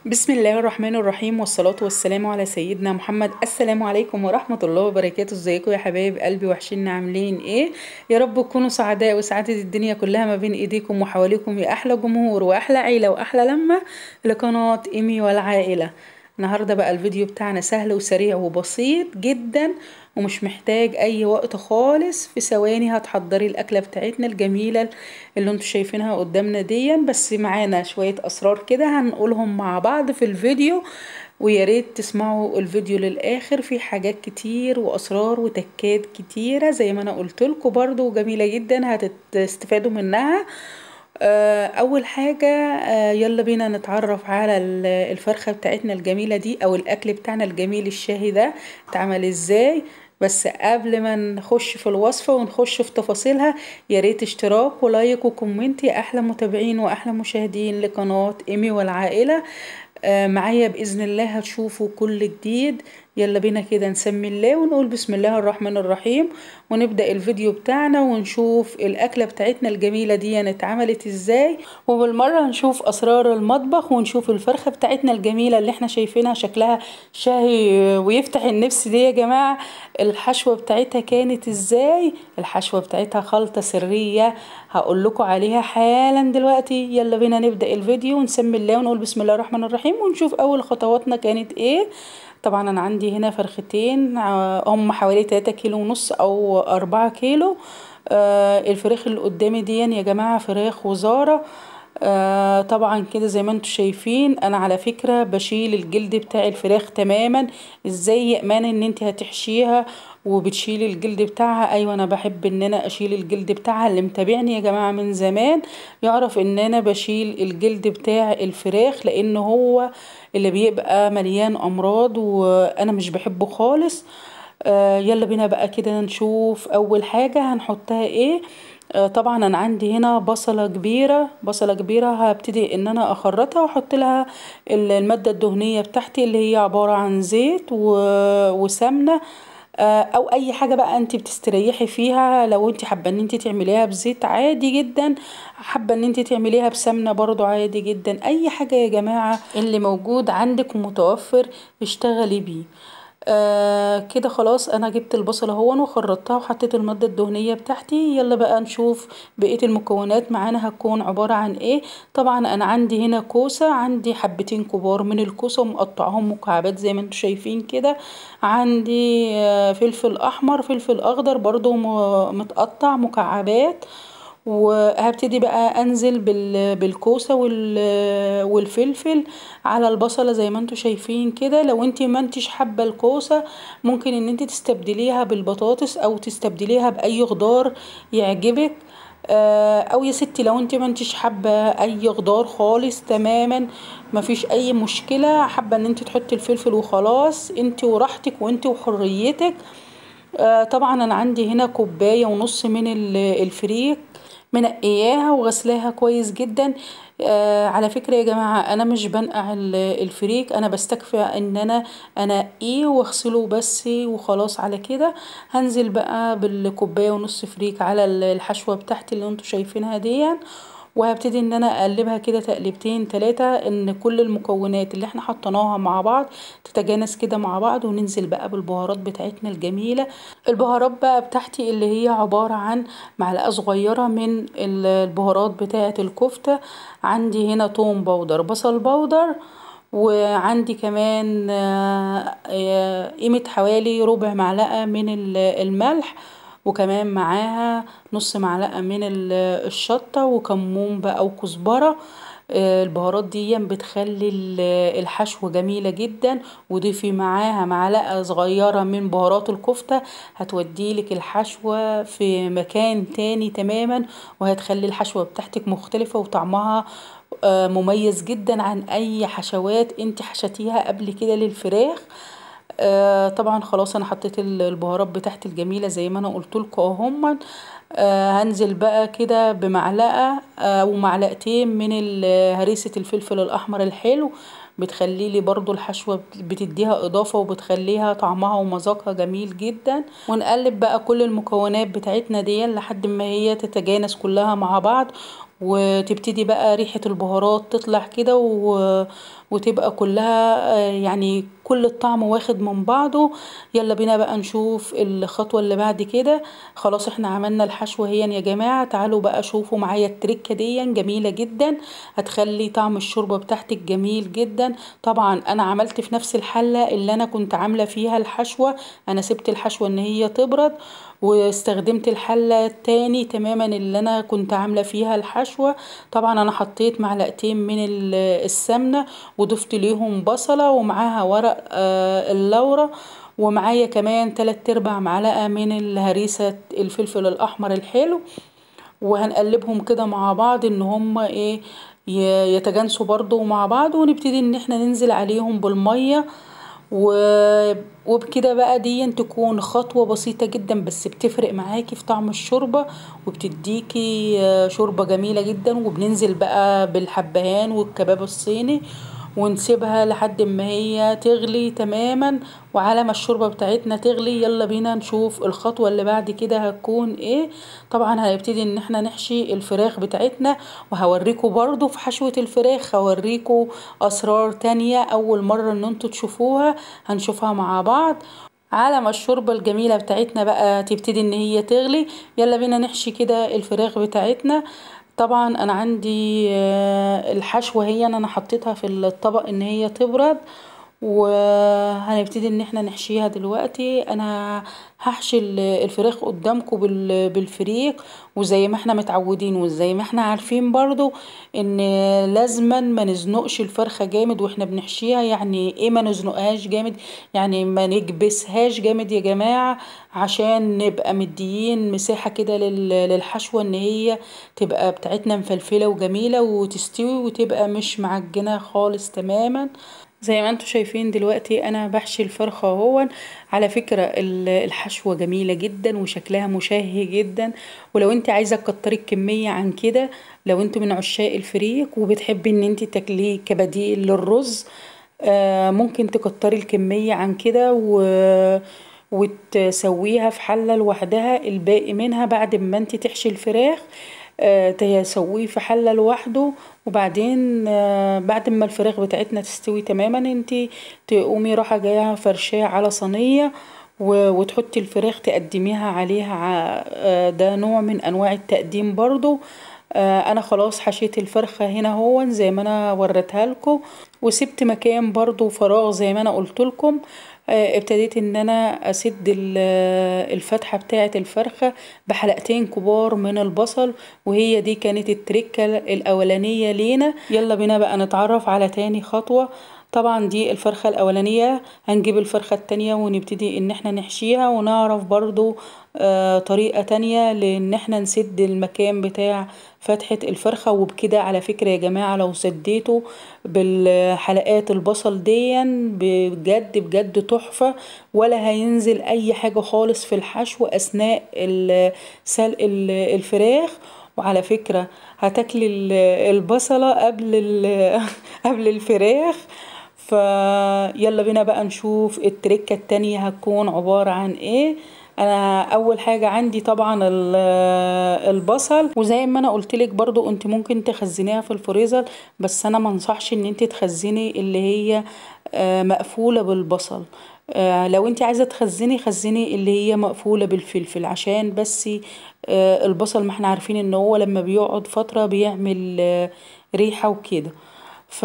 بسم الله الرحمن الرحيم والصلاة والسلام على سيدنا محمد. السلام عليكم ورحمة الله وبركاته. ازيكم يا حبايب قلبي؟ وحشين، عاملين ايه؟ يا رب تكونوا سعداء وسعادة الدنيا كلها ما بين ايديكم وحواليكم يا احلى جمهور واحلى عيلة واحلى لمة لقناة ايمي والعائلة. النهاردة بقى الفيديو بتاعنا سهل وسريع وبسيط جدا، ومش محتاج اي وقت خالص. في ثواني هتحضري الاكلة بتاعتنا الجميلة اللي انتوا شايفينها قدامنا دي. بس معانا شوية اسرار كده هنقولهم مع بعض في الفيديو، ويا ريت تسمعوا الفيديو للاخر. في حاجات كتير واسرار وتكات كتيرة زي ما انا قلت لكم برضو، جميلة جدا هتستفادوا منها. اول حاجة، يلا بينا نتعرف على الفرخة بتاعتنا الجميلة دي او الاكل بتاعنا الجميل الشهي ده اتعمل ازاي. بس قبل ما نخش في الوصفة ونخش في تفاصيلها، يا ريت اشتراك ولايك وكومنت يا احلى متابعين واحلى مشاهدين لقناة ايمي والعائلة. معايا بإذن الله هتشوفوا كل جديد. يلا بينا كده نسمي الله ونقول بسم الله الرحمن الرحيم، ونبدأ الفيديو بتاعنا ونشوف الأكلة بتاعتنا الجميلة دي اتعملت ازاي، وبالمرة نشوف أسرار المطبخ ونشوف الفرخة بتاعتنا الجميلة اللي احنا شايفينها شكلها شاهي ويفتح النفس دي يا جماعة. الحشوة بتاعتها كانت ازاي؟ الحشوة بتاعتها خلطة سرية هقول لكم عليها حالا دلوقتي. يلا بينا نبدأ الفيديو ونسمي الله ونقول بسم الله الرحمن الرحيم ونشوف اول خطواتنا كانت ايه. طبعا انا عندي هنا فرختين، هم حوالي 3 كيلو ونص او 4 كيلو. الفراخ اللي قدامي دي يا جماعة فراخ وزارة. طبعا كده زي ما انتم شايفين. انا على فكرة بشيل الجلد بتاع الفراخ تماما. ازاي يأمن ان انت هتحشيها وبتشيلي الجلد بتاعها؟ ايوه انا بحب ان انا اشيل الجلد بتاعها. اللي متابعني يا جماعة من زمان يعرف ان انا بشيل الجلد بتاع الفراخ، لان هو اللي بيبقى مليان امراض وانا مش بحبه خالص. يلا بينا بقى كده نشوف اول حاجة هنحطها ايه. طبعا انا عندي هنا بصلة كبيرة، بصلة كبيرة هبتدي ان انا اخرطها واحط لها المادة الدهنية بتاعتي اللي هي عبارة عن زيت وسمنة. او اي حاجة بقى انت بتستريحي فيها. لو انت حابة ان انت تعمليها بزيت عادي جدا، حابة ان انت تعمليها بسمنة برضو عادي جدا. اي حاجة يا جماعة اللي موجود عندك ومتوفر اشتغلي بيه. كده خلاص انا جبت البصل اهون وخرطتها وحطيت المادة الدهنية بتاعتي. يلا بقى نشوف بقية المكونات معانا هتكون عبارة عن ايه. طبعا انا عندي هنا كوسة، عندي حبتين كبار من الكوسة ومقطعهم مكعبات زي ما انتم شايفين كده. عندي فلفل احمر، فلفل اخضر برضو متقطع مكعبات. وهبتدي بقى انزل بالكوسة والفلفل على البصلة زي ما انتوا شايفين كده. لو انت ما انتش حابة الكوسة ممكن ان انت تستبدليها بالبطاطس او تستبدليها باي خضار يعجبك. او يا ستي لو انت ما انتش حابة اي خضار خالص تماما مفيش اي مشكلة، حابة ان انت تحطي الفلفل وخلاص، انت وراحتك وانت وحريتك. طبعا انا عندي هنا كوباية ونص من الفريك، منقياها وغسلاها كويس جدا. على فكرة يا جماعة انا مش بنقع الفريك، انا بستكفى ان انا انقيه واغسله بس وخلاص. على كده هنزل بقى بالكوباية ونص فريك على الحشوة بتاعتي اللي انتوا شايفينها دي. وهبتدي ان انا اقلبها كده تقلبتين تلاتة ان كل المكونات اللي احنا حطيناها مع بعض تتجانس كده مع بعض. وننزل بقى بالبهارات بتاعتنا الجميلة. البهارات بقى بتاعتي اللي هي عبارة عن معلقة صغيرة من البهارات بتاعة الكفتة. عندي هنا توم باودر، بصل باودر، وعندي كمان قيمة حوالي ربع معلقة من الملح، وكمان معاها نص معلقة من الشطة وكمون بقى وكزبرة. البهارات دي بتخلي الحشوة جميلة جدا. وضيفي معاها معلقة صغيرة من بهارات الكفتة، هتوديلك الحشوة في مكان تاني تماما، وهتخلي الحشوة بتاعتك مختلفة وطعمها مميز جدا عن اي حشوات انت حشتيها قبل كده للفراخ. طبعا خلاص انا حطيت البهارات بتاعتي الجميله زي ما انا قلت لكم اهم. هنزل بقى كده بمعلقه او معلقتين من هريسه الفلفل الاحمر الحلو، بتخلي لي برضو الحشوة بتديها اضافة وبتخليها طعمها ومذاقها جميل جدا. ونقلب بقى كل المكونات بتاعتنا دي لحد ما هي تتجانس كلها مع بعض. وتبتدي بقى ريحة البهارات تطلع كده وتبقى كلها يعني كل الطعم واخد من بعضه. يلا بينا بقى نشوف الخطوة اللي بعد كده. خلاص احنا عملنا الحشوة هي يا جماعة، تعالوا بقى شوفوا معايا التركة دي جميلة جدا، هتخلي طعم الشوربة بتاعتك جميل جدا. طبعا انا عملت في نفس الحلة اللي انا كنت عاملة فيها الحشوة، انا سبت الحشوة ان هي تبرد واستخدمت الحلة التاني تماما اللي انا كنت عاملة فيها الحشوة. طبعا انا حطيت معلقتين من السمنة وضفت ليهم بصلة ومعاها ورق اللورة، ومعايا كمان 3/4 معلقة من الهريسة الفلفل الاحمر الحلو، وهنقلبهم كده مع بعض ان هما ايه يتجانسوا برضو مع بعض، ونبتدي ان احنا ننزل عليهم بالمية وبكده بقى دي تكون خطوة بسيطة جدا بس بتفرق معاكي في طعم الشوربة وبتديكي شوربة جميلة جدا. وبننزل بقى بالحبهان والكباب الصيني ونسيبها لحد ما هي تغلي تماما. وعلى ما الشوربة بتاعتنا تغلي يلا بينا نشوف الخطوة اللي بعد كده هتكون ايه. طبعا هنبتدي ان احنا نحشي الفراخ بتاعتنا، وهوريكم برضو في حشوة الفراخ هوريكم اسرار تانية اول مرة ان انتوا تشوفوها، هنشوفها مع بعض. على ما الشوربة الجميلة بتاعتنا بقى تبتدي ان هي تغلي يلا بينا نحشي كده الفراخ بتاعتنا. طبعا انا عندي الحشوة هي انا حطيتها في الطبق ان هي تبرد، وهنبتدي ان احنا نحشيها دلوقتي. انا هحشي الفراخ قدامكم بالفريك، وزي ما احنا متعودين وزي ما احنا عارفين برضو ان لازما ما نزنقش الفرخة جامد واحنا بنحشيها. يعني ايه ما نزنقهاش جامد؟ يعني ما نكبسهاش جامد يا جماعة، عشان نبقى مديين مساحة كده للحشوة ان هي تبقى بتاعتنا مفلفلة وجميلة وتستوي وتبقى مش معجنة خالص تماما. زي ما انتوا شايفين دلوقتي انا بحشي الفرخة اهو. على فكرة الحشوة جميلة جدا وشكلها مشهي جدا، ولو انت عايزة تكتري الكمية عن كده، لو انتوا من عشاق الفريك وبتحبي ان انت تاكليه كبديل للرز، ممكن تكتري الكمية عن كده وتسويها في حلة لوحدها. الباقي منها بعد ما انت تحشي الفراخ تسويه في حلة لوحده، وبعدين بعد ما الفراخ بتاعتنا تستوي تماما انتي تقومي راحة جاية فرشاه على صينية وتحطي الفراخ تقدميها عليها ده نوع من انواع التقديم برضو. انا خلاص حشيت الفرخة هنا هو زي ما انا وريتها لكم، وسبت مكان برضو فراغ زي ما انا قلت لكم. ابتديت ان انا اسد الفتحة بتاعة الفرخة بحلقتين كبار من البصل، وهي دي كانت التركة الاولانية لينا. يلا بينا بقى نتعرف على تاني خطوة. طبعا دي الفرخة الاولانية، هنجيب الفرخة التانية ونبتدي ان احنا نحشيها، ونعرف برضو طريقة تانية لان احنا نسد المكان بتاع فتحة الفرخة. وبكده على فكرة يا جماعة لو سديته بالحلقات البصل دي بجد بجد تحفة، ولا هينزل اي حاجة خالص في الحشو اثناء سلق الفراخ. وعلى فكرة هتاكلي البصلة قبل الفراخ. فيلا بينا بقى نشوف التركة التانية هتكون عبارة عن ايه. انا اول حاجة عندي طبعا البصل، وزي ما انا قلتلك برضو انت ممكن تخزنيها في الفريزر، بس انا منصحش ان انت تخزني اللي هي مقفولة بالبصل. لو انت عايزة خزني اللي هي مقفولة بالفلفل، عشان بس البصل ما احنا عارفين ان هو لما بيقعد فترة بيعمل ريحة وكده. ف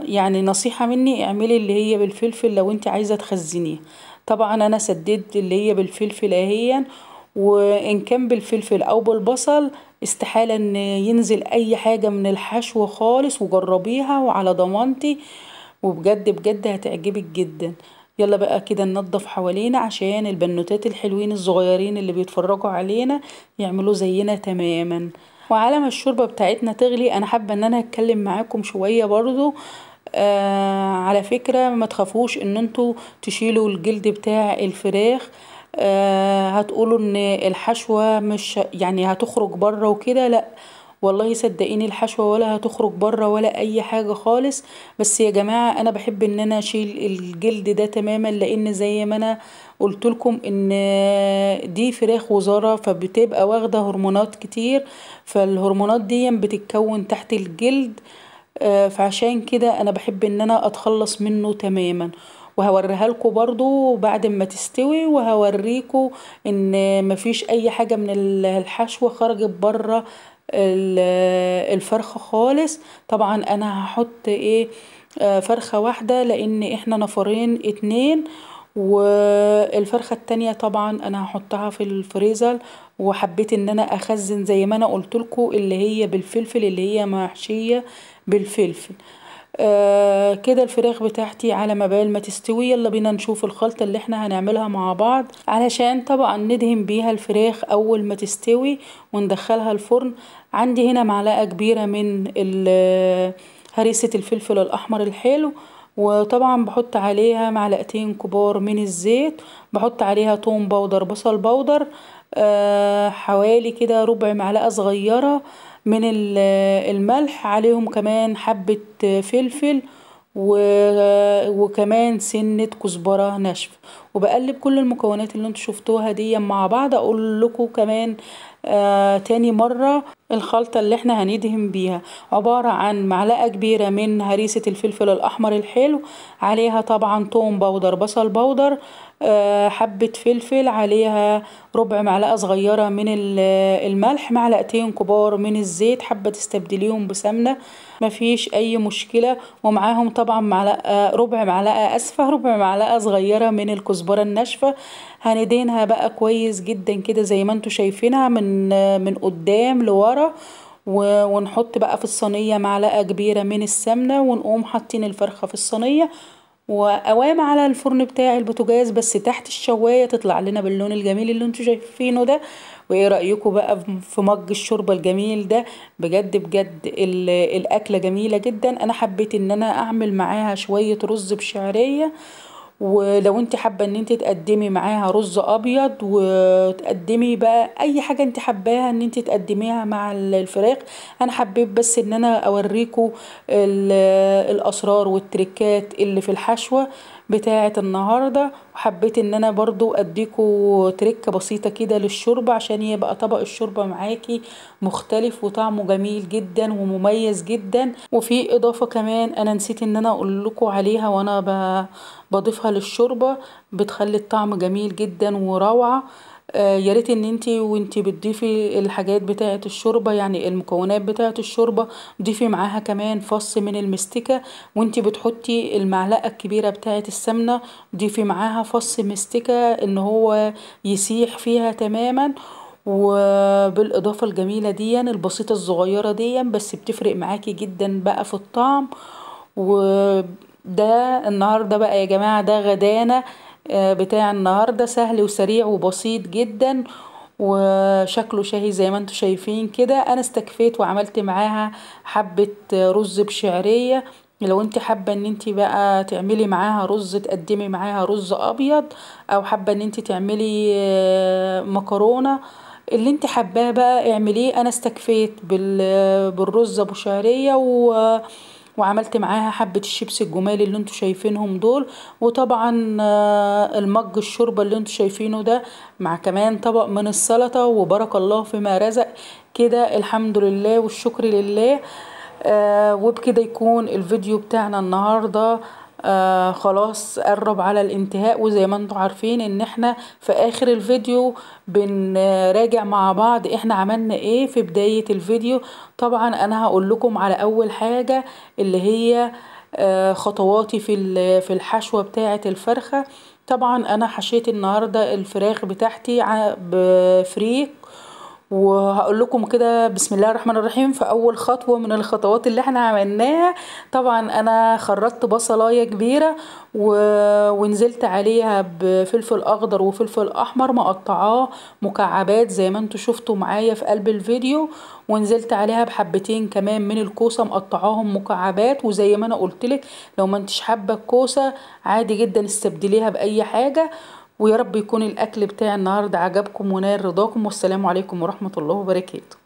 يعني نصيحة مني اعملي اللي هي بالفلفل لو انت عايزة تخزنيه. طبعا انا سددت اللي هي بالفلفل اهيا، وان كان بالفلفل او بالبصل استحالة ان ينزل اي حاجة من الحشو خالص، وجربيها وعلى ضمانتي وبجد بجد هتعجبك جدا. يلا بقى كده ننضف حوالينا عشان البنوتات الحلوين الصغيرين اللي بيتفرجوا علينا يعملوا زينا تماما. وعلى ما الشوربة بتاعتنا تغلي انا حابة ان انا اتكلم معاكم شوية برضو. على فكرة ما تخافوش ان انتوا تشيلوا الجلد بتاع الفراخ. هتقولوا ان الحشوة مش يعني هتخرج بره وكده، لا والله صدقيني الحشوة ولا هتخرج بره ولا اي حاجة خالص. بس يا جماعة انا بحب ان انا اشيل الجلد ده تماما، لان زي ما انا قلت لكم ان دي فراخ وزارة، فبتبقى واخدة هرمونات كتير، فالهرمونات دي بتتكون تحت الجلد. فعشان كده انا بحب ان انا اتخلص منه تماما. وهوريها لكم برضو بعد ما تستوي، وهوريكم ان مفيش اي حاجة من الحشوة خرجت بره الفرخة خالص. طبعا انا هحط ايه فرخة واحدة، لان احنا نفرين اتنين، والفرخة التانية طبعا انا هحطها في الفريزر. وحبيت ان انا اخزن زي ما انا قلتلكوا اللي هي بالفلفل، اللي هي محشية بالفلفل. كده الفراخ بتاعتي على ما بال ما تستوي. يلا بينا نشوف الخلطة اللي احنا هنعملها مع بعض، علشان طبعا ندهن بيها الفراخ اول ما تستوي وندخلها الفرن. عندي هنا معلقة كبيرة من هريسة الفلفل الاحمر الحلو، وطبعا بحط عليها معلقتين كبار من الزيت، بحط عليها توم باودر، بصل باودر، حوالي كده ربع معلقة صغيرة من الملح، عليهم كمان حبة فلفل، وكمان سنة كزبرة ناشفة. وبقلب كل المكونات اللي انتوا شفتوها دي مع بعض. اقول لكم كمان تاني مرة الخلطة اللي احنا هندهن بيها عبارة عن معلقة كبيرة من هريسة الفلفل الأحمر الحلو، عليها طبعا توم باودر، بصل باودر، حبة فلفل، عليها ربع معلقة صغيرة من الملح، معلقتين كبار من الزيت، حابة تستبدليهم بسمنة مفيش أي مشكلة. ومعاهم طبعا معلقة ربع معلقة أسفة ربع معلقة صغيرة من الكزبرة الناشفة. هندينها بقى كويس جدا كده زي ما انتوا شايفينها من قدام لورا. ونحط بقى في الصينية معلقة كبيرة من السمنة، ونقوم حاطين الفرخة في الصينية وقوام على الفرن بتاع البوتاجاز، بس تحت الشواية تطلع لنا باللون الجميل اللي انتوا شايفينه ده. وايه رأيكم بقى في مج الشوربة الجميل ده؟ بجد بجد الأكلة جميلة جدا. انا حبيت ان انا اعمل معاها شوية رز بشعرية، ولو انت حابه ان انت تقدمي معاها رز ابيض، وتقدمي بقى اي حاجه انت حباها ان انت تقدميها مع الفراخ. انا حبيت بس ان انا اوريكم الاسرار والتركات اللي في الحشوه بتاعه النهارده. وحبيت ان انا برضو اديكوا تركه بسيطه كده للشوربه، عشان يبقى طبق الشوربه معاكي مختلف وطعمه جميل جدا ومميز جدا. وفي اضافه كمان انا نسيت ان انا اقول لكم عليها وانا بضيفها للشوربة، بتخلي الطعم جميل جدا وروعة. يا ريت ان انتي وانتي بتضيفي الحاجات بتاعة الشوربة، يعني المكونات بتاعة الشوربة، ضيفي معاها كمان فص من المستكة. وانتي بتحطي المعلقة الكبيرة بتاعة السمنة، ضيفي معاها فص مستكة ان هو يسيح فيها تماما. وبالإضافة الجميلة دي البسيطة الصغيرة دي بس بتفرق معاكي جدا بقى في الطعم. وده النهاردة بقى يا جماعة ده غدانا بتاع النهاردة، سهل وسريع وبسيط جدا، وشكله شهي زي ما انتوا شايفين كده. انا استكفيت وعملت معاها حبة رز بشعرية. لو انت حابة ان انت بقى تعملي معاها رز، تقدمي معاها رز ابيض، او حابة ان انت تعملي مكرونة، اللي انت حباه بقى اعمليه. انا استكفيت بالرز ابو شعرية، وعملت معاها حبة الشيبس الجمال اللي انتوا شايفينهم دول. وطبعا المج الشوربة اللي انتوا شايفينه ده، مع كمان طبق من السلطة، وبارك الله فيما رزق. كده الحمد لله والشكر لله. وبكده يكون الفيديو بتاعنا النهاردة خلاص قرب على الانتهاء. وزي ما انتم عارفين ان احنا في اخر الفيديو بنراجع مع بعض احنا عملنا ايه في بداية الفيديو. طبعا انا هقول لكم على اول حاجة اللي هي خطواتي في الحشوة بتاعة الفرخة. طبعا انا حشيت النهاردة الفراخ بتاعتي بفريك. وهقول لكم كده بسم الله الرحمن الرحيم في اول خطوة من الخطوات اللي احنا عملناها. طبعا انا خرطت بصلاية كبيرة ونزلت عليها بفلفل اخضر وفلفل احمر مقطعاه مكعبات زي ما انتوا شفتوا معايا في قلب الفيديو. ونزلت عليها بحبتين كمان من الكوسة مقطعاهم مكعبات. وزي ما انا قلتلك لو ما انتش حابة الكوسة عادي جدا استبدليها باي حاجة. ويا رب يكون الأكل بتاع النهاردة عجبكم ونال رضاكم، والسلام عليكم ورحمة الله وبركاته.